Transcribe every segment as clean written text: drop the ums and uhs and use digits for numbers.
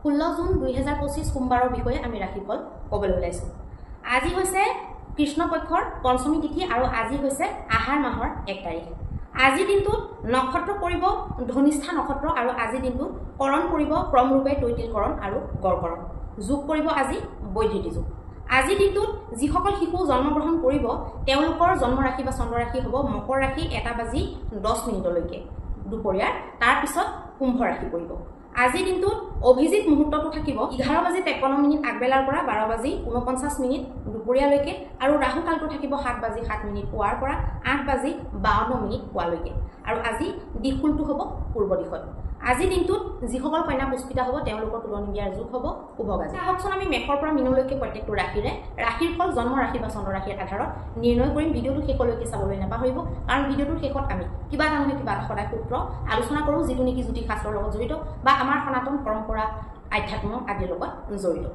16 June 2025 সোমবাৰৰ বিষয়ে আমি ৰাশিফল ক'বলৈ ওলাইছো। আজি হৈছে কৃষ্ণ পক্ষৰ পঞ্চমী তিথি আৰু আজি হৈছে আহাৰ মাহৰ 1 তাৰিখ। আজি দিনটোত নক্ষত্ৰ পৰিব ধনিষ্ঠা নক্ষত্ৰ আৰু আজি দিনটোত কৰণ পৰিব ক্ৰমৰূপে তৈতিলকৰণ আৰু গড়কৰণ। যোগ পৰিব আজি বৈদ্যুতি যোগ। আজি দিনটোত যিসকল শিশু জন্মগ্ৰহণ কৰিব তেওঁলোকৰ জন্ম ৰাশি বা চন্দ্ৰ ৰাশি হ'ব মকৰ ৰাশি 1:10 দুপৰীয়াৰ, তাৰ পিছত কুম্ভ ৰাশি পৰিব। আজি দিনটোত অভিজিত মুহূৰ্তটো থাকিব 11:53 আগবেলাৰ পৰা 12:49 দুপৰীয়ালৈকে আৰু ৰাহু কালটো থাকিব 7:07 পুৱাৰ পৰা 8:52 পুৱালৈকে আৰু আজি দিশফুলটো হ'ব পূৰ্ব দিশত। আজি দিনটোত যিসকল কন্যা পুষ্পিতা হ'ব তেওঁলোকৰ তুলনি বিয়াৰ যোগ হ'ব শুভ গাজি। আহকচোন আমি মেষৰ পৰা মীনলৈকে প্ৰত্যেকটো ৰাশিৰ ফল জন্ম ৰাশি বা চন্দ্ৰ ৰাশিৰ আধাৰত নিৰ্ণয় কৰিম। ভিডিঅ'টো শেষলৈকে চাবলৈ নাপাহৰিব, কাৰণ ভিডিঅ'টোৰ শেষত আমি কিবা এটা নহয় কিবা এটা সদায় সূত্ৰ আলোচনা কৰোঁ যিটো নেকি জ্যোতিষ শাস্ত্ৰৰ লগত জড়িত বা আমাৰ সনাতন পৰম্পৰা আধ্যাত্ম আদিৰ লগত জড়িত।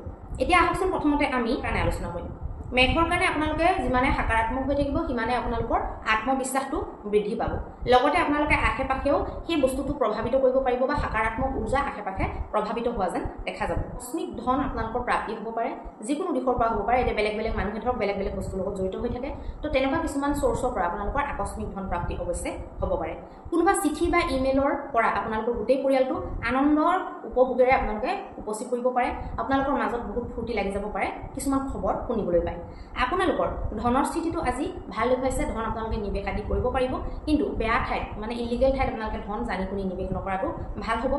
এতিয়া আহকচোন প্ৰথমতে আমি কাৰণে আলোচনা কৰিম। মেঘৰ কাৰণে আপোনালোকে যিমানে সকাৰাত্মক হৈ থাকিব সিমানে আপোনালোকৰ আত্মবিশ্বাসটো বৃদ্ধি পাব। লগতে আপোনালোকে আশে পাশেও সেই বস্তুটো প্ৰভাৱিত কৰিব পাৰিব বা সকাৰাত্মক ঊৰ্জা আশে পাশে প্ৰভাৱিত হোৱা যেন দেখা যাব। আকস্মিক ধন আপোনালোকৰ প্ৰাপ্তি হ'ব পাৰে, যিকোনো দিশৰ পৰা হ'ব পাৰে। এতিয়া বেলেগ বেলেগ মানুহে ধৰক বেলেগ বেলেগ বস্তুৰ লগত জড়িত হৈ থাকে, তো তেনেকুৱা কিছুমান চ'ৰ্চৰ পৰা আপোনালোকৰ আকস্মিক ধন প্ৰাপ্তি অৱশ্যে হ'ব পাৰে। কোনোবা চিঠি বা ইমেইলৰ পৰা আপোনালোকৰ গোটেই পৰিয়ালটো আনন্দৰ উপভোগেৰে আপোনালোকে উপস্থিত কৰিব পাৰে। আপোনালোকৰ মাজত বহুত ফূৰ্তি লাগি যাব পাৰে, কিছুমান খবৰ শুনিবলৈ পায়। আপোনালোকৰ ধনৰ স্থিতিটো আজি ভাল দেখুৱাইছে, ধন আপোনালোকে নিৱেশ আদি কৰিব পাৰিব, কিন্তু বেয়া ঠাইত মানে ইলিগেল ঠাইত আপোনালোকে ধন জানি শুনি নিৱেশ নকৰাটো ভাল হ'ব।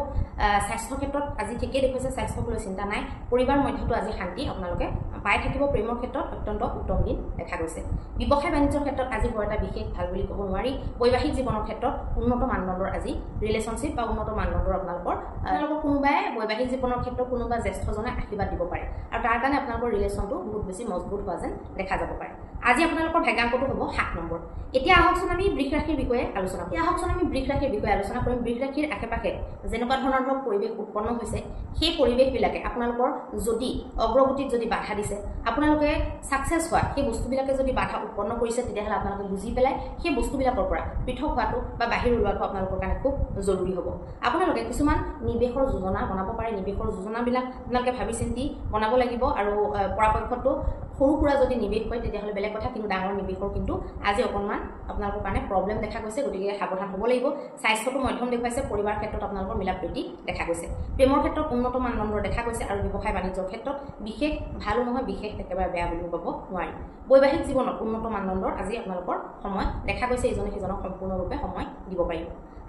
স্বাস্থ্য ক্ষেত্ৰত আজি ঠিকেই দেখুৱাইছে, স্বাস্থ্যক লৈ চিন্তা নাই। পৰিবাৰ মধ্যতো আজি শান্তি আপোনালোকে পাই থাকিব। প্ৰেমৰ ক্ষেত্ৰত অত্যন্ত উত্তম দিন দেখা গৈছে। ব্যৱসায় বাণিজ্যৰ ক্ষেত্ৰত আজি বৰ এটা বিশেষ ভাল বুলি ক'ব নোৱাৰি। বৈবাহিক জীৱনৰ ক্ষেত্ৰত উন্নত মানদণ্ডৰ আজি ৰিলেশ্যনশ্বিপ বা উন্নত মানদণ্ডৰ আপোনালোকৰ কোনোবাই বৈবাহিক জীৱনৰ ক্ষেত্ৰত কোনোবা জ্যেষ্ঠজনে আশীৰ্বাদ দিব পাৰে আৰু তাৰ কাৰণে আপোনালোকৰ ৰিলেশ্যনটো বহুত বেছি মজবুত হোৱা যেন দেখা যাব পাৰে। আজি আপোনালোকৰ ভাগ্যাংকটো হ'ব 7 নম্বৰ। এতিয়া আহকচোন আমি বৃষ ৰাশিৰ বিষয়ে আলোচনা কৰিম। বৃষ ৰাশিৰ আশে পাশে যেনেকুৱা ধৰণৰ ধৰক পৰিৱেশ উৎপন্ন হৈছে সেই পৰিৱেশবিলাকে আপোনালোকৰ যদি অগ্ৰগতিত যদি বাধা দিছে, আপোনালোকে ছাকচেছ হোৱা সেই বস্তুবিলাকে যদি বাধা উৎপন্ন কৰিছে, তেতিয়াহ'লে আপোনালোকে বুজি পেলাই সেই বস্তুবিলাকৰ পৰা পৃথক হোৱাটো বা বাহিৰ ওলোৱাটো আপোনালোকৰ কাৰণে খুব জৰুৰী হ'ব। আপোনালোকে কিছুমান নিৱেশৰ যোজনা বনাব পাৰে। নিৱেশৰ যোজনাবিলাক আপোনালোকে ভাবি চিন্তি বনাব লাগিব আৰু পৰাপক্ষতো সৰু সুৰা যদি নিৱেশ হয় তেতিয়াহ'লে বেলেগ কথা, কিন্তু ডাঙৰ নিৱেশৰ কিন্তু আজি অকণমান আপোনালোকৰ কাৰণে প্ৰব্লেম দেখা গৈছে, গতিকে সাৱধান হ'ব লাগিব। স্বাস্থ্যটো মধ্যম দেখুৱাইছে। পৰিবাৰ ক্ষেত্ৰত আপোনালোকৰ মিলা প্ৰীতি দেখা গৈছে। প্ৰেমৰ ক্ষেত্ৰত উন্নত মানদণ্ডৰ দেখা গৈছে আৰু ব্যৱসায় বাণিজ্যৰ ক্ষেত্ৰত বিশেষ ভালো নহয়, বিশেষ একেবাৰে বেয়া বুলিও ক'ব নোৱাৰি। বৈবাহিক জীৱনত উন্নত মানদণ্ডৰ আজি আপোনালোকৰ সময় দেখা গৈছে। ইজনে সিজনক সম্পূৰ্ণৰূপে সময় দিব পাৰিব।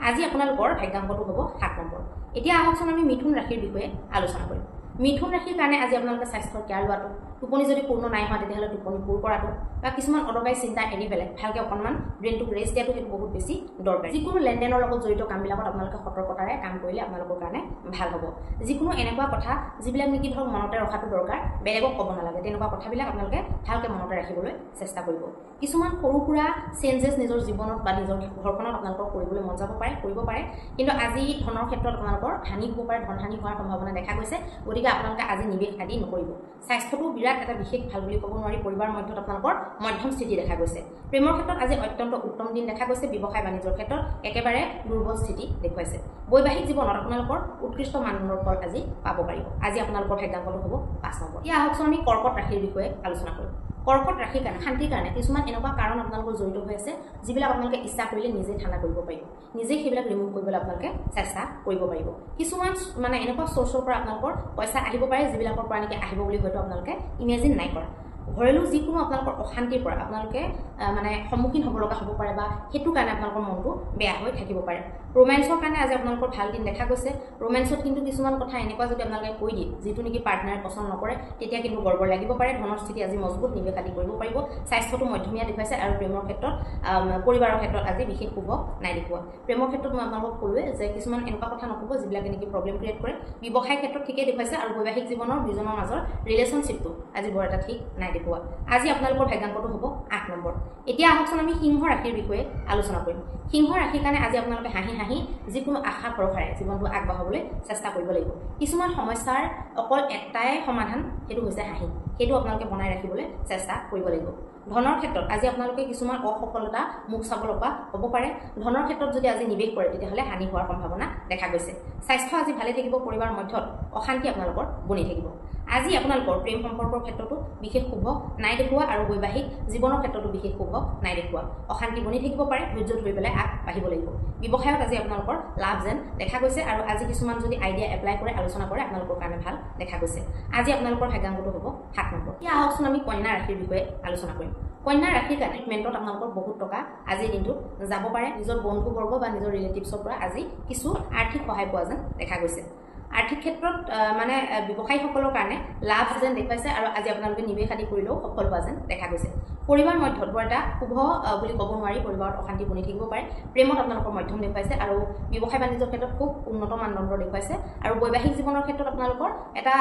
আজি আপোনালোকৰ ভাগ্যাংকটো হ'ব 7 নম্বৰ। এতিয়া আহকচোন আমি মিথুন ৰাশিৰ বিষয়ে আলোচনা কৰিম। মিথুন ৰাশিৰ কাৰণে আজি আপোনালোকে স্বাস্থ্যৰ কেয়াৰ লোৱাটো, টোপনি যদি পূৰ্ণ নাই হোৱা তেতিয়াহ'লে টোপনি পূৰ কৰাটো বা কিছুমান অদৰকাৰী চিন্তা এৰি পেলাই ভালকৈ অকণমান ব্ৰেইনটোক ৰেষ্ট দিয়াটো সেইটো বহুত বেছি দৰকাৰী। যিকোনো লেনদেনৰ লগত জড়িত কামবিলাকত আপোনালোকে সতৰ্কতাৰে কাম কৰিলে আপোনালোকৰ কাৰণে ভাল হ'ব। যিকোনো এনেকুৱা কথা যিবিলাক নেকি ধৰক মনতে ৰখাটো দৰকাৰ, বেলেগক ক'ব নালাগে, তেনেকুৱা কথাবিলাক আপোনালোকে ভালকৈ মনতে ৰাখিবলৈ চেষ্টা কৰিব। কিছুমান সৰু সুৰা চেঞ্জেছ নিজৰ জীৱনত বা নিজৰ ঘৰখনত আপোনালোকৰ কৰিবলৈ মন যাব পাৰে, কৰিব পাৰে, কিন্তু আজি ধনৰ ক্ষেত্ৰত আপোনালোকৰ হানি হ'ব পাৰে, ধন হানি হোৱাৰ সম্ভাৱনা দেখা গৈছে। গতিকে আপোনালোকে আজি নিৱেশ আদি নকৰিব। স্বাস্থ্যটো বিৰাট এটা বিশেষ ভাল বুলি ক'ব নোৱাৰি। পৰিবাৰ মধ্যত আপোনালোকৰ মধ্যম স্থিতি দেখা গৈছে। প্ৰেমৰ ক্ষেত্ৰত আজি অত্যন্ত উত্তম দিন দেখা গৈছে। ব্যৱসায় বাণিজ্যৰ ক্ষেত্ৰত একেবাৰে দুৰ্বল স্থিতি দেখুৱাইছে। বৈবাহিক জীৱনত আপোনালোকৰ উৎকৃষ্ট মানদণ্ডৰ ফল আজি পাব পাৰিব। আজি আপোনালোকৰ ভাগ্যাংকটো হ'ব 5 নম্বৰ। এতিয়া আহকচোন আমি কৰ্কট ৰাশিৰ বিষয়ে আলোচনা কৰিম। কৰ্কট ৰাশিৰ কাৰণে শান্তিৰ কাৰণে কিছুমান এনেকুৱা কাৰণ আপোনালোকৰ জড়িত হৈ আছে যিবিলাক আপোনালোকে ইচ্ছা কৰিলে নিজে ঠাণ্ডা কৰিব পাৰিব, নিজে সেইবিলাক ৰিমুভ কৰিবলৈ আপোনালোকে চেষ্টা কৰিব পাৰিব। কিছুমান মানে এনেকুৱা চ'ৰ্চৰ পৰা আপোনালোকৰ পইচা আহিব পাৰে যিবিলাকৰ পৰা নেকি আহিব বুলি হয়তো আপোনালোকে ইমেজিন নাই কৰা। ঘৰেলো যিকোনো আপোনালোকৰ অশান্তিৰ পৰা আপোনালোকে মানে সন্মুখীন হ'ব লগা হ'ব পাৰে বা সেইটো কাৰণে আপোনালোকৰ মনটো বেয়া হৈ থাকিব পাৰে। ৰোমেন্সৰ কাৰণে আজি আপোনালোকৰ ভাল দিন দেখা গৈছে। ৰোমেন্সত কিন্তু কিছুমান কথা এনেকুৱা যদি আপোনালোকে কৈ দিয়ে যিটো নেকি পাৰ্টনাৰে পচন্দ নকৰে, তেতিয়া কিন্তু গড়বড় লাগিব পাৰে। ধনৰ স্থিতি আজি মজবুত, নিৱেশ আদি কৰিব পাৰিব। স্বাস্থ্যটো মধ্যমীয়া দেখুৱাইছে আৰু প্ৰেমৰ ক্ষেত্ৰত পৰিবাৰৰ ক্ষেত্ৰত আজি বিশেষ শুভ নাই দেখুওৱা। প্ৰেমৰ ক্ষেত্ৰত মই আপোনালোকক ক'লোৱে যে কিছুমান এনেকুৱা কথা নক'ব যিবিলাকে নেকি প্ৰব্লেম ক্ৰিয়েট কৰে। ব্যৱসায় ক্ষেত্ৰত ঠিকেই দেখুৱাইছে আৰু বৈবাহিক জীৱনৰ দুজনৰ মাজৰ ৰিলেশ্যনশ্বিপটো আজি বৰ এটা ঠিক নাই দেখুওৱা। আজি আপোনালোকৰ ভাগ্যাংকটো হ'ব 8 নম্বৰ। এতিয়া আহকচোন আমি সিংহ ৰাশিৰ বিষয়ে আলোচনা কৰিম। সিংহ ৰাশিৰ কাৰণে আজি আপোনালোকে হাঁহি হাঁহি যিকোনো আশা ভৰসাৰে জীৱনটো আগবঢ়াবলৈ চেষ্টা কৰিব লাগিব। কিছুমান সমস্যাৰ অকল এটাই সমাধান, সেইটো হৈছে হাঁহি। সেইটো আপোনালোকে বনাই ৰাখিবলৈ চেষ্টা কৰিব লাগিব ধনৰ ক্ষেত্ৰত আজি আপোনালোকে কিছুমান অসফলতা মুখ চাব লগা হ'ব পাৰে ধনৰ ক্ষেত্ৰত যদি আজি নিবেশ কৰে তেতিয়াহ'লে হানি হোৱাৰ সম্ভাৱনা দেখা গৈছে স্বাস্থ্য আজি ভালে থাকিব পৰিবাৰৰ মধ্যত অশান্তি আপোনালোকৰ বনি থাকিব আজি আপোনালোকৰ প্ৰেম সম্পৰ্কৰ ক্ষেত্ৰতো বিশেষ শুভ নাই দেখুওৱা আৰু বৈবাহিক জীৱনৰ ক্ষেত্ৰতো বিশেষ শুভ নাই দেখুওৱা অশান্তি বনি থাকিব পাৰে ধৈৰ্য ধৰি পেলাই আগবাঢ়িব লাগিব ব্যৱসায়ত আজি আপোনালোকৰ লাভ যেন দেখা গৈছে আৰু আজি কিছুমান যদি আইডিয়া এপ্লাই কৰে আলোচনা কৰে আপোনালোকৰ কাৰণে ভাল দেখা গৈছে আজি আপোনালোকৰ ভাগ্যাংকটো হ'ব 7 নম্বৰ এতিয়া আহকচোন আমি কন্যা ৰাশিৰ বিষয়ে আলোচনা কৰিম কন্যা ৰাশিৰ কাৰণে ট্ৰিটমেণ্টত আপোনালোকৰ বহুত টকা আজিৰ দিনটোত যাব পাৰে নিজৰ বন্ধুবৰ্গ বা নিজৰ ৰিলেটিভছৰ পৰা আজি কিছু আৰ্থিক সহায় পোৱা যেন দেখা গৈছে আৰ্থিক ক্ষেত্ৰত মানে ব্যৱসায়ীসকলৰ কাৰণে লাভ যেন দেখুৱাইছে আৰু আজি আপোনালোকে নিৱেশ আদি কৰিলেও সফল হোৱা যেন দেখা গৈছে পৰিবাৰ মধ্যত বৰ এটা শুভ বুলি ক'ব নোৱাৰি পৰিবাৰত অশান্তি বনি থাকিব পাৰে প্ৰেমত আপোনালোকৰ মধ্যম দেখুৱাইছে আৰু ব্যৱসায় বাণিজ্যৰ ক্ষেত্ৰত খুব উন্নত মানদণ্ডৰ দেখুৱাইছে আৰু বৈবাহিক জীৱনৰ ক্ষেত্ৰত আপোনালোকৰ এটা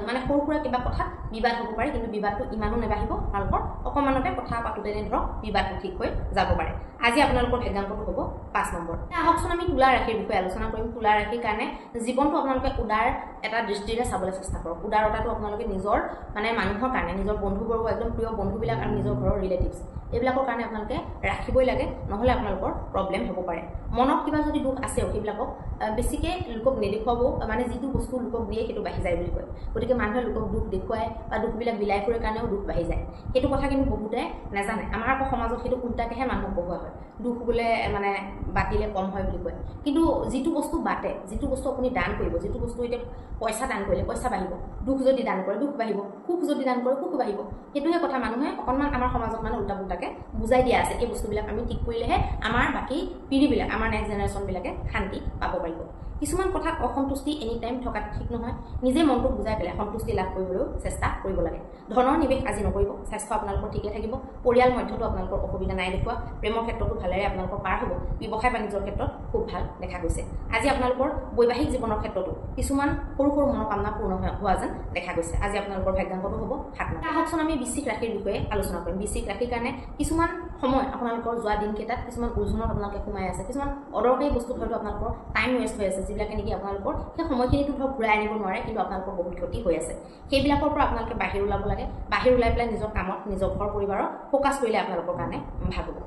মানে সৰু সুৰা কিবা কথাত বিবাদ হ'ব পাৰে কিন্তু বিবাদটো ইমানো নেবাঢ়িব আপোনালোকৰ অকণমানতে কথা পাতোঁতে ধৰক বিবাদটো ঠিক হৈ যাব পাৰে আজি আপোনালোকৰ ভাগ্যাংকটো হ'ব 5 নম্বৰ আহকচোন আমি তুলা ৰাশিৰ বিষয়ে আলোচনা কৰিম তুলা ৰাশিৰ কাৰণে জীৱনটো আপোনালোকে উদাৰ এটা দৃষ্টিৰে চাবলৈ চেষ্টা কৰক উদাৰতাটো আপোনালোকে নিজৰ মানে মানুহৰ কাৰণে নিজৰ বন্ধুবৰ্গ একদম প্ৰিয় বন্ধুবিলাক আৰু নিজৰ ঘৰৰ ৰিলেটিভছ এইবিলাকৰ কাৰণে আপোনালোকে ৰাখিবই লাগে নহ'লে আপোনালোকৰ প্ৰব্লেম হ'ব পাৰে মনত কিবা যদি দুখ আছে সেইবিলাকক বেছিকৈ লোকক নেদেখুৱাব মানে যিটো বস্তু লোকক দিয়ে সেইটো বাঢ়ি যায় বুলি কয় গতিকে মানুহে লোকক দুখ দেখুৱায় বা দুখবিলাক বিলাই ফুৰে কাৰণেও দুখ বাঢ়ি যায় সেইটো কথা কিন্তু বহুতে নাজানে আমাৰ আকৌ সমাজত সেইটো উল্টাকেহে মানুহক পঢ়োৱা হয় দুখ বোলে মানে বাতিলে কম হয় বুলি কয় কিন্তু যিটো বস্তু বাটে যিটো বস্তু আপুনি দান কৰিব যিটো বস্তু এতিয়া পইচা দান কৰিলে পইচা বাঢ়িব দুখ যদি দান কৰে দুখ বাঢ়িব সুখ যদি দান কৰে সুখ বাঢ়িব সেইটোহে কথা মানুহে অকণমান আমাৰ সমাজত মানে উল্টা পুল্টাকে বুজাই দিয়া আছে এই বস্তুবিলাক আমি ঠিক কৰিলেহে আমাৰ বাকী পিঢ়িবিলাক আমাৰ নেক্সট জেনেৰেশ্যনবিলাকে শান্তি পাব পাৰিব কিছুমান কথাত অসন্তুষ্টি এনি টাইম থকাটো ঠিক নহয় নিজে মনটো বুজাই পেলাই সন্তুষ্টি লাভ কৰিবলৈও চেষ্টা কৰিব লাগে ধনৰ নিৱেশ আজি নকৰিব স্বাস্থ্য আপোনালোকৰ ঠিকে থাকিব পৰিয়াল মধ্যতো আপোনালোকৰ অসুবিধা নাই দেখুওৱা প্ৰেমৰ ক্ষেত্ৰতো ভালেৰে আপোনালোকৰ পাৰ হ'ব ব্যৱসায় বাণিজ্যৰ ক্ষেত্ৰত খুব ভাল দেখা গৈছে আজি আপোনালোকৰ বৈবাহিক জীৱনৰ ক্ষেত্ৰতো কিছুমান সৰু সৰু মনোকামনা পূৰ্ণ হোৱা যেন দেখা গৈছে আজি আপোনালোকৰ ভাগ্যাংকটো হ'ব 7 নম্বৰ আহকচোন আমি বৃশ্চিক ৰাশিৰ বিষয়ে আলোচনা কৰিম বৃশ্চিক ৰাশিৰ কাৰণে কিছুমান সময় আপোনালোকৰ যোৱা দিনকেইটাত কিছুমান উলঝনত আপোনালোকে সোমাই আছে কিছুমান অদৰকাৰী বস্তুত হয়তো আপোনালোকৰ টাইম ৱেষ্ট হৈ আছে যিবিলাকে নেকি আপোনালোকৰ সেই সময়খিনিতো ধৰক ঘূৰাই আনিব নোৱাৰে কিন্তু আপোনালোকৰ বহুত ক্ষতি হৈ আছে সেইবিলাকৰ পৰা আপোনালোকে বাহিৰ ওলাব লাগে বাহিৰ ওলাই পেলাই নিজৰ কামত নিজৰ ঘৰ পৰিবাৰৰ ফ'কাছ কৰিলে আপোনালোকৰ কাৰণে ভাল হ'ব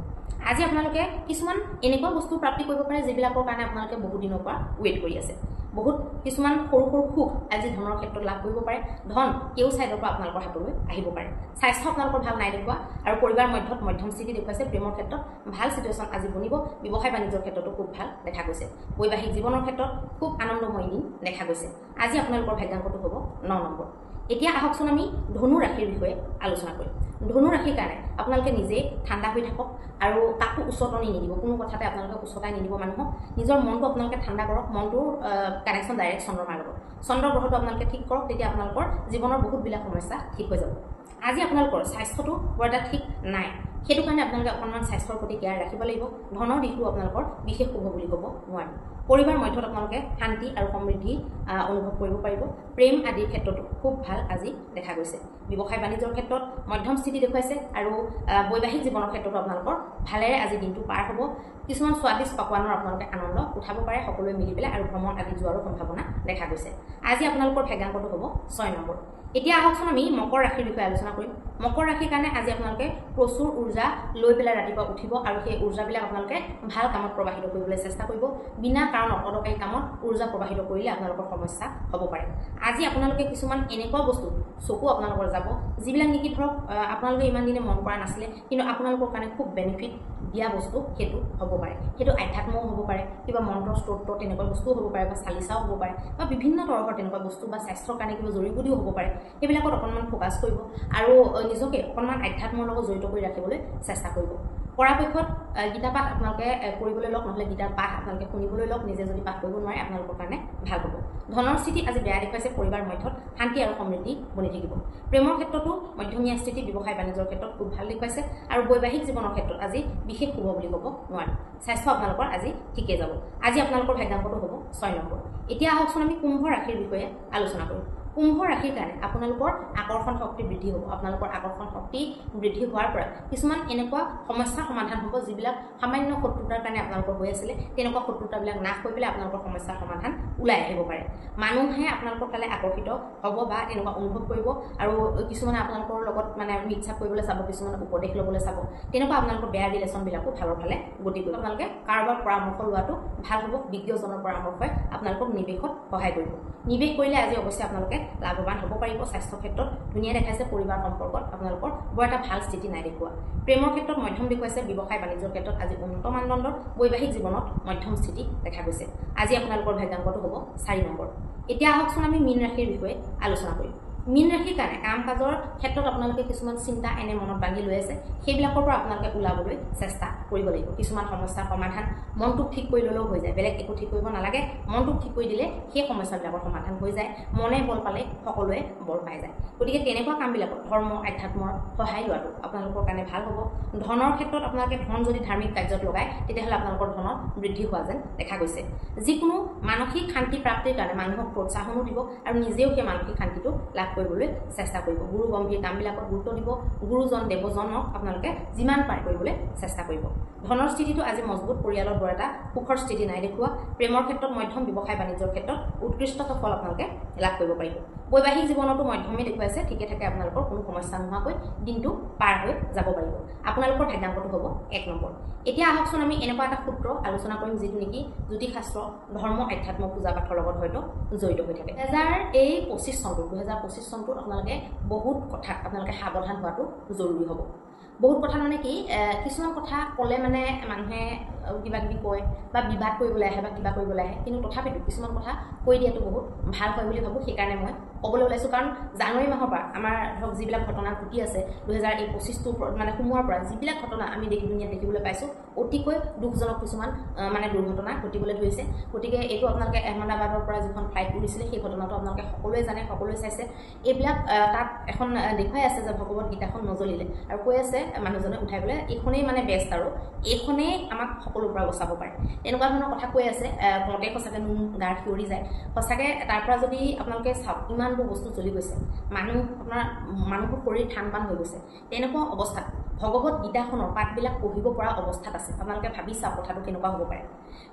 আজি আপোনালোকে কিছুমান এনেকুৱা বস্তু প্ৰাপ্তি কৰিব পাৰে যিবিলাকৰ কাৰণে আপোনালোকে বহুত দিনৰ পৰা ৱেইট কৰি আছে বহুত কিছুমান সৰু সৰু সুখ আজি ধনৰ ক্ষেত্ৰত লাভ কৰিব পাৰে ধন কেউ ছাইডৰ পৰা আপোনালোকৰ হাতলৈ আহিব পাৰে স্বাস্থ্য আপোনালোকৰ ভাল নাই দেখুওৱা আৰু পৰিবাৰ মধ্যত মধ্যম স্থিতি দেখুৱাইছে প্ৰেমৰ ক্ষেত্ৰত ভাল চিটুৱেশ্যন আজি বনিব ব্যৱসায় বাণিজ্যৰ ক্ষেত্ৰতো খুব ভাল দেখা গৈছে বৈবাহিক জীৱনৰ ক্ষেত্ৰত খুব আনন্দময় দিন দেখা গৈছে আজি আপোনালোকৰ ভাগ্যাংকটো হ'ব 9 নম্বৰ এতিয়া আহকচোন আমি ধনু ৰাশিৰ বিষয়ে আলোচনা কৰিম ধনু ৰাশিৰ কাৰণে আপোনালোকে নিজে ঠাণ্ডা হৈ থাকক আৰু তাকো উচ্চতনি নিদিব কোনো কথাতে আপোনালোকে উচ্চতাই নিদিব মানুহক নিজৰ মনটো আপোনালোকে ঠাণ্ডা কৰক মনটোৰ কানেকশ্যন ডাইৰেক্ট চন্দ্ৰমাৰ লগত চন্দ্ৰ গ্ৰহটো আপোনালোকে ঠিক কৰক তেতিয়া আপোনালোকৰ জীৱনৰ বহুতবিলাক সমস্যা ঠিক হৈ যাব আজি আপোনালোকৰ স্বাস্থ্যটো বৰ এটা ঠিক নাই সেইটো কাৰণে আপোনালোকে অকণমান স্বাস্থ্যৰ প্ৰতি কেয়াৰ ৰাখিব লাগিব ধনৰ দিশটো আপোনালোকৰ বিশেষ শুভ বুলি ক'ব নোৱাৰি পৰিবাৰ মধ্যত আপোনালোকে শান্তি আৰু সমৃদ্ধি অনুভৱ কৰিব পাৰিব প্ৰেম আদিৰ ক্ষেত্ৰতো খুব ভাল আজি দেখা গৈছে ব্যৱসায় বাণিজ্যৰ ক্ষেত্ৰত মধ্যম স্থিতি দেখুৱাইছে আৰু বৈবাহিক জীৱনৰ ক্ষেত্ৰতো আপোনালোকৰ ভালেৰে আজি দিনটো পাৰ হ'ব কিছুমান স্বাদিষ্ট পকৱানৰ আপোনালোকে আনন্দ উঠাব পাৰে সকলোৱে মিলি পেলাই আৰু ভ্ৰমণ আদি যোৱাৰো সম্ভাৱনা দেখা গৈছে আজি আপোনালোকৰ ভাগ্যাংকটো হ'ব 6 নম্বৰ এতিয়া আহকচোন আমি মকৰ ৰাশিৰ বিষয়ে আলোচনা কৰিম মকৰ ৰাশিৰ কাৰণে আজি আপোনালোকে প্ৰচুৰ ঊৰ্জা লৈ পেলাই ৰাতিপুৱা উঠিব আৰু সেই ঊৰ্জাবিলাক আপোনালোকে ভাল কামত প্ৰবাহিত কৰিবলৈ চেষ্টা কৰিব বিনা কাৰণত অদৰকাৰী কামত ঊৰ্জা প্ৰবাহিত কৰিলে আপোনালোকৰ সমস্যা হ'ব পাৰে আজি আপোনালোকে কিছুমান এনেকুৱা বস্তু চকু আপোনালোকৰ যাব যিবিলাক নেকি ধৰক আপোনালোকে ইমান দিনে মন কৰা নাছিলে কিন্তু আপোনালোকৰ কাৰণে খুব বেনিফিট দিয়া বস্তু সেইটো হ'ব পাৰে সেইটো আধ্যাত্মও হ'ব পাৰে কিবা মন্ত্ৰ স্তোত্ৰ তেনেকুৱা বস্তুও হ'ব পাৰে বা চালিচাও হ'ব পাৰে বা বিভিন্ন তৰহৰ তেনেকুৱা বস্তু বা স্বাস্থ্যৰ কাৰণে কিবা জড়িবুটিও হ'ব পাৰে সেইবিলাকত অকণমান ফ'কাছ কৰিব আৰু নিজকে অকণমান আধ্যাত্মৰ লগত জড়িত কৰি ৰাখিবলৈ চেষ্টা কৰিব পৰাপক্ষত গীতা পাঠ আপোনালোকে কৰিবলৈ লওক নহ'লে গীতাৰ পাঠ আপোনালোকে শুনিবলৈ লওক নিজে যদি পাঠ কৰিব নোৱাৰে আপোনালোকৰ কাৰণে ভাল হ'ব ধনৰ স্থিতি আজি বেয়া দেখুৱাইছে পৰিবাৰ মধ্যত শান্তি আৰু সমৃদ্ধি বনি থাকিব প্ৰেমৰ ক্ষেত্ৰতো মধ্যমীয়া স্থিতি ব্যৱসায় বাণিজ্যৰ ক্ষেত্ৰত খুব ভাল দেখুৱাইছে আৰু বৈবাহিক জীৱনৰ ক্ষেত্ৰত আজি বিশেষ শুভ বুলি ক'ব নোৱাৰি স্বাস্থ্য আপোনালোকৰ আজি ঠিকে যাব আজি আপোনালোকৰ ভাগ্যাংকটো হ'ব 6 নম্বৰ এতিয়া আহকচোন আমি কুম্ভ ৰাশিৰ বিষয়ে আলোচনা কৰিম কুম্ভ ৰাশিৰ কাৰণে আপোনালোকৰ আকৰ্ষণ শক্তি বৃদ্ধি হ'ব। আপোনালোকৰ আকৰ্ষণ শক্তি বৃদ্ধি হোৱাৰ পৰা কিছুমান এনেকুৱা সমস্যাৰ সমাধান হ'ব যিবিলাক সামান্য শত্ৰুতাৰ কাৰণে আপোনালোকৰ হৈ আছিলে, তেনেকুৱা শত্ৰুতাবিলাক নাশ হৈ পেলাই আপোনালোকৰ সমস্যাৰ সমাধান ওলাই আহিব পাৰে। মানুহে আপোনালোকৰ ফালে আকৰ্ষিত হ'ব বা এনেকুৱা অনুভৱ কৰিব, আৰু কিছুমানে আপোনালোকৰ লগত মানে মিটচাপ কৰিবলৈ চাব, কিছুমানে উপদেশ ল'বলৈ চাব। তেনেকুৱা আপোনালোকৰ বেয়া ৰিলেশ্যনবিলাকো ভালৰ ফালে গতি কৰিব। আপোনালোকে কাৰোবাৰ পৰামৰ্শ লোৱাটো ভাল হ'ব। বিজ্ঞজনৰ পৰামৰ্শই আপোনালোকক নিৱেশত সহায় কৰিব। নিৱেশ কৰিলে আজি অৱশ্যে আপোনালোকে লাভৱান হ'ব পাৰিব। স্বাস্থ্যৰ ক্ষেত্ৰত ধুনীয়া দেখাইছে। পৰিবাৰ সম্পৰ্কত আপোনালোকৰ বৰ এটা ভাল স্থিতি নাই দেখুওৱা। প্ৰেমৰ ক্ষেত্ৰত মধ্যম দেখুৱাইছে। ব্যৱসায় বাণিজ্যৰ ক্ষেত্ৰত আজি উন্নত মানদণ্ডৰ। বৈবাহিক জীৱনত মধ্যম স্থিতি দেখা গৈছে। আজি আপোনালোকৰ ভাগ্যাংকটো হ'ব 4 নম্বৰ। এতিয়া আহকচোন আমি মীন ৰাশিৰ বিষয়ে আলোচনা কৰিম। মীন ৰাশিৰ কাৰণে কাম কাজৰ ক্ষেত্ৰত আপোনালোকে কিছুমান চিন্তা এনে মনত বান্ধি লৈ আছে, সেইবিলাকৰ পৰা আপোনালোকে ওলাবলৈ চেষ্টা কৰিব লাগিব। কিছুমান সমস্যাৰ সমাধান মনটোক ঠিক কৰি ল'লেও হৈ যায়। বেলেগ একো ঠিক কৰিব নালাগে। মনটোক ঠিক কৰি দিলে সেই সমস্যাবিলাকৰ সমাধান হৈ যায়। মনে বল পালে সকলোৱে বল পাই যায়। গতিকে তেনেকুৱা কামবিলাকত ধৰ্ম আধ্যাত্মৰ সহায় লোৱাটো আপোনালোকৰ কাৰণে ভাল হ'ব। ধনৰ ক্ষেত্ৰত আপোনালোকে ধন যদি ধাৰ্মিক কাৰ্যত লগায় তেতিয়াহ'লে আপোনালোকৰ ধনৰ বৃদ্ধি হোৱা যেন দেখা গৈছে। যিকোনো মানসিক শান্তি প্ৰাপ্তিৰ কাৰণে মানুহক প্ৰোৎসাহনো দিব আৰু নিজেও সেই মানসিক শান্তিটো লাভ কৰিবলৈ চেষ্টা কৰিব। গুৰু গম্ভীৰ কামবিলাকত গুৰুত্ব দিব। গুৰুজন দেৱজনক আপোনালোকে যিমান পাৰে কৰিবলৈ চেষ্টা কৰিব। ধনৰ স্থিতিটো আজি মজবুত। পৰিয়ালৰ বৰ এটা সুখৰ স্থিতি নাই দেখুওৱা। প্ৰেমৰ ক্ষেত্ৰত মধ্যম। ব্যৱসায় বাণিজ্যৰ ক্ষেত্ৰত উৎকৃষ্ট ফল আপোনালোকে লাভ কৰিব পাৰিব। বৈবাহিক জীৱনতো মধ্যমে দেখুৱাইছে। ঠিকে থাকে আপোনালোকৰ কোনো সমস্যা নোহোৱাকৈ দিনটো পাৰ হৈ যাব পাৰিব। আপোনালোকৰ ভাগ্যাংকটো হ'ব 1 নম্বৰ। এতিয়া আহকচোন আমি এনেকুৱা এটা সূত্ৰ আলোচনা কৰিম যিটো নেকি জ্যোতিষশাস্ত্ৰ, ধৰ্ম, আধ্যাত্ম, পূজা পাঠৰ লগত হয়তো জড়িত হৈ থাকে। 2025 চনটোত আপোনালোকে বহুত কথাত আপোনালোকে সাৱধান হোৱাটো জৰুৰী হ'ব। বহুত কথা মানে কি, কিছুমান কথা ক'লে মানে মানুহে কিবা কিবি কয় বা বিবাদ কৰিবলৈ আহে বা কিবা কৰিবলৈ আহে, কিন্তু তথাপিতো কিছুমান কথা কৈ দিয়াটো বহুত ভাল হয় বুলি ভাবোঁ। সেইকাৰণে মই ক'বলৈ ওলাইছোঁ। কাৰণ জানুৱাৰী মাহৰ পৰা আমাৰ ধৰক যিবিলাক ঘটনা ঘটি আছে 2025টো মানে সোমোৱাৰ পৰা যিবিলাক ঘটনা আমি দুনিয়াত দেখিবলৈ পাইছোঁ, অতিকৈ দুখজনক কিছুমান মানে দুৰ্ঘটনা ঘটিবলৈ ধৰিছে। গতিকে এইটো আপোনালোকে আহমেদাবাদৰ পৰা যিখন ফ্লাইট উৰিছিলে সেই ঘটনাটো আপোনালোকে সকলোৱে জানে, সকলোৱে চাইছে। এইবিলাক তাত এখন দেখুৱাই আছে যে ভগৱত গীতাখন নজ্বলিলে, আৰু কৈ আছে মানুহজনে উঠাই পেলাই এইখনেই মানে বেষ্ট, আৰু এইখনেই আমাক সকলোৰ পৰা বচাব পাৰে। এনেকুৱা ধৰণৰ কথা কৈ আছে। কওঁতে সঁচাকৈ নোম গাৰ শিয়ৰি যায়। সঁচাকৈ তাৰ পৰা যদি আপোনালোকে চাওক, ইমানবোৰ বস্তু জ্বলি গৈছে, মানুহৰ শৰীৰ ঠান পান হৈ গৈছে। তেনেকুৱা অৱস্থাত ভগৱত গীতাখনৰ পাঠবিলাক পঢ়িব পৰা অৱস্থাত আছে। আপোনালোকে ভাবি চাওক কথাটো কেনেকুৱা হ'ব পাৰে।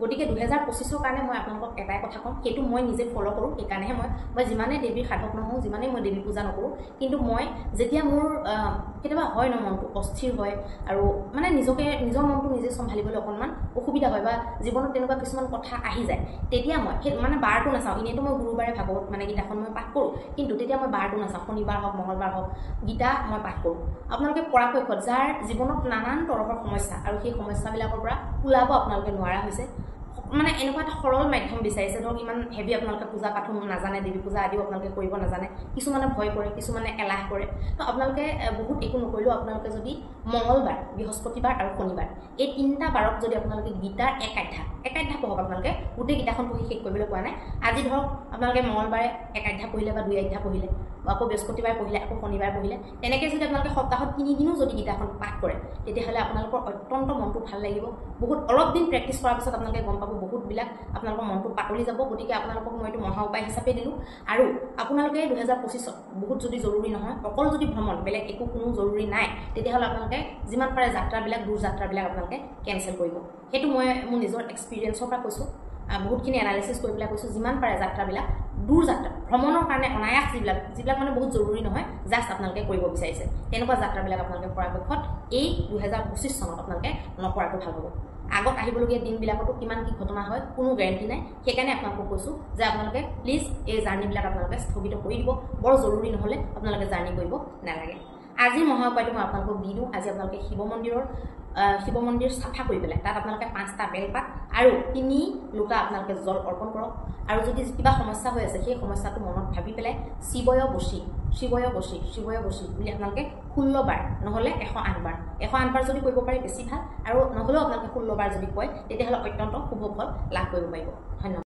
গতিকে 2025ৰ কাৰণে মই আপোনালোকক এটাই কথা ক'ম, সেইটো মই নিজে ফ'ল' কৰোঁ। সেইকাৰণেহে মই যিমানেই দেৱীৰ সাধক নহওঁ, যিমানেই মই দেৱী পূজা নকৰোঁ, কিন্তু মই যেতিয়া মোৰ কেতিয়াবা হয় ন মনটো অস্থিৰ হয়, আৰু মানে নিজৰ মনটো নিজে চম্ভালিবলৈ অকণমান অসুবিধা হয় বা জীৱনত তেনেকুৱা কিছুমান কথা আহি যায়, তেতিয়া মই সেই মানে বাৰটো নাচাওঁ। এনেইতো মই গুৰুবাৰে ভাগৱত মানে গীতাখন মই পাঠ কৰোঁ, কিন্তু তেতিয়া মই বাৰটো নাচাওঁ। শনিবাৰ হওক মঙলবাৰ হওক গীতা মই পাঠ কৰোঁ। আপোনালোকে পৰাপক্ষত যাৰ জীৱনত নানান তৰহৰ সমস্যা আৰু সেই সমস্যাবিলাকৰ পৰা ওলাব আপোনালোকে নোৱাৰা হৈছে, মানে এনেকুৱা এটা সৰল মাধ্যম বিচাৰিছে। ধৰক ইমান হেভি আপোনালোকে পূজা পাঠো নাজানে, দেৱী পূজা আদিও আপোনালোকে কৰিব নাজানে, কিছুমানে ভয় কৰে, কিছুমানে এলাহ কৰে। তো আপোনালোকে বহুত একো নকৰিলেও আপোনালোকে যদি মঙলবাৰ, বৃহস্পতিবাৰ আৰু শনিবাৰ এই 3টা বাৰত যদি আপোনালোকে গীতাৰ এক অধ্যায় পঢ়ক। আপোনালোকে গোটেই গীতাখন পঢ়ি শেষ কৰিবলৈ কোৱা নাই। আজি ধৰক আপোনালোকে মঙলবাৰে 1 অধ্যায় পঢ়িলে বা 2 অধ্যায় পঢ়িলে, আকৌ বৃহস্পতিবাৰে পঢ়িলে, আকৌ শনিবাৰে পঢ়িলে, তেনেকৈ যদি আপোনালোকে সপ্তাহত 3 দিনো যদি গীতাখন পাঠ কৰে, তেতিয়াহ'লে আপোনালোকৰ অত্যন্ত মনটো ভাল লাগিব। বহুত অলপ দিন প্ৰেক্টিছ কৰাৰ পিছত আপোনালোকে গম পাব বহুতবিলাক আপোনালোকৰ মনটো পাতলি যাব। গতিকে আপোনালোকক মই এইটো মহা উপায় হিচাপে দিলোঁ। আৰু আপোনালোকে 2025ত বহুত যদি জৰুৰী নহয়, অকল যদি ভ্ৰমণ, বেলেগ একো কোনো জৰুৰী নাই, তেতিয়াহ'লে আপোনালোকে যিমান পাৰে যাত্ৰাবিলাক, দূৰ যাত্ৰাবিলাক আপোনালোকে কেঞ্চেল কৰিব। সেইটো মই মোৰ নিজৰ এক্সপিৰিয়েঞ্চৰ পৰা কৈছোঁ। বহুতখিনি এনালাইচিছ কৰি পেলাই কৈছোঁ, যিমান পাৰে যাত্ৰাবিলাক, দূৰ যাত্ৰা ভ্ৰমণৰ কাৰণে অনায়াস যিবিলাক মানে বহুত জৰুৰী নহয়, জাষ্ট আপোনালোকে কৰিব বিচাৰিছে, তেনেকুৱা যাত্ৰাবিলাক আপোনালোকে পৰাপক্ষত এই 2025 চনত আপোনালোকে নকৰাটো ভাল হ'ব। আগত আহিবলগীয়া দিনবিলাকতো কিমান কি ঘটনা হয় কোনো গেৰেণ্টি নাই। সেইকাৰণে আপোনালোকক কৈছোঁ যে আপোনালোকে প্লিজ এই জাৰ্ণিবিলাক আপোনালোকে স্থগিত কৰি দিব। বৰ জৰুৰী নহ'লে আপোনালোকে জাৰ্ণি কৰিব নালাগে। আজিৰ মহা উপায়টো মই আপোনালোকক দি দিওঁ। আজি আপোনালোকে শিৱ মন্দিৰ চাফা কৰি পেলাই তাত আপোনালোকে 5টা বেলপাত আৰু 3 লোটা আপোনালোকে জল অৰ্পণ কৰক। আৰু যদি কিবা সমস্যা হৈ আছে সেই সমস্যাটো মনত ভাবি পেলাই শিৱয় বশী বুলি আপোনালোকে 16 বাৰ নহ'লে 108 বাৰ 108 বাৰ যদি কৰিব পাৰে বেছি ভাল, আৰু নহ'লেও আপোনালোকে 16 বাৰ যদি কয় তেতিয়াহ'লে অত্যন্ত শুভ ফল লাভ কৰিব পাৰিব। ধন্যবাদ।